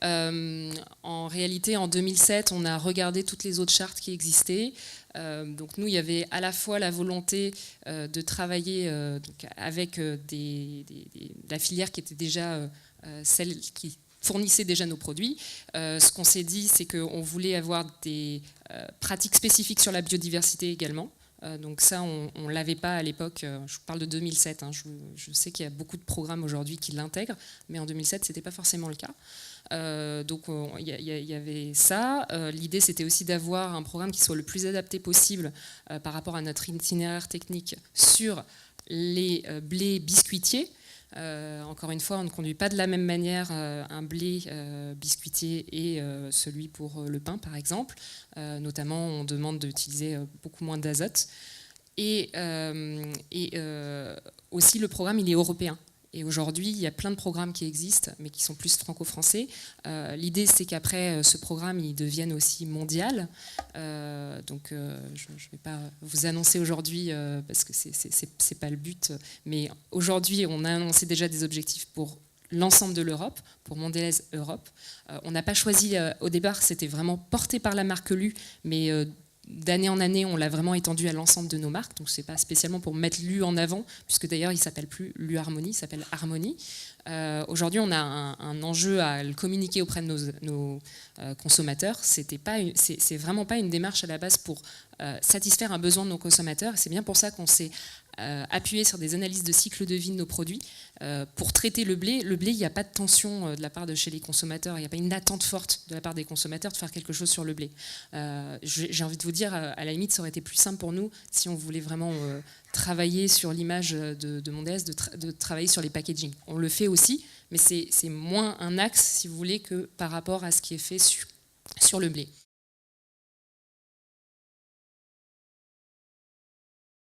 En réalité, en 2007, on a regardé toutes les autres chartes qui existaient. Donc nous, il y avait à la fois la volonté de travailler donc avec la filière qui était déjà celle qui fournissait déjà nos produits. Ce qu'on s'est dit, c'est qu'on voulait avoir des pratiques spécifiques sur la biodiversité également. Donc ça, on ne l'avait pas à l'époque, je vous parle de 2007, hein, je sais qu'il y a beaucoup de programmes aujourd'hui qui l'intègrent, mais en 2007, ce n'était pas forcément le cas. Donc il y avait ça. L'idée, c'était aussi d'avoir un programme qui soit le plus adapté possible par rapport à notre itinéraire technique sur les blés biscuitiers. Encore une fois, on ne conduit pas de la même manière un blé biscuitier et celui pour le pain, par exemple. Notamment, on demande d'utiliser beaucoup moins d'azote. Et aussi, le programme, il est européen. Et aujourd'hui, il y a plein de programmes qui existent, mais qui sont plus franco-français. L'idée, c'est qu'après, ce programme, il devienne aussi mondial. Donc, je ne vais pas vous annoncer aujourd'hui, parce que c'est pas le but. Mais aujourd'hui, on a annoncé déjà des objectifs pour l'ensemble de l'Europe, pour Mondelez Europe. On n'a pas choisi, au départ, c'était vraiment porté par la marque Lu, mais d'année en année, on l'a vraiment étendu à l'ensemble de nos marques. Donc, ce n'est pas spécialement pour mettre Lu en avant, puisque d'ailleurs, il ne s'appelle plus Lu Harmonie, il s'appelle Harmonie. Aujourd'hui, on a un enjeu à le communiquer auprès de nos consommateurs. C'est vraiment pas une démarche à la base pour satisfaire un besoin de nos consommateurs. C'est bien pour ça qu'on s'est appuyé sur des analyses de cycle de vie de nos produits pour traiter le blé. Le blé, il n'y a pas de tension de la part de chez les consommateurs, il n'y a pas une attente forte de la part des consommateurs de faire quelque chose sur le blé. J'ai envie de vous dire, à la limite, ça aurait été plus simple pour nous si on voulait vraiment travailler sur l'image de Mondelez, de travailler sur les packaging. On le fait aussi, mais c'est moins un axe, si vous voulez, que par rapport à ce qui est fait sur le blé.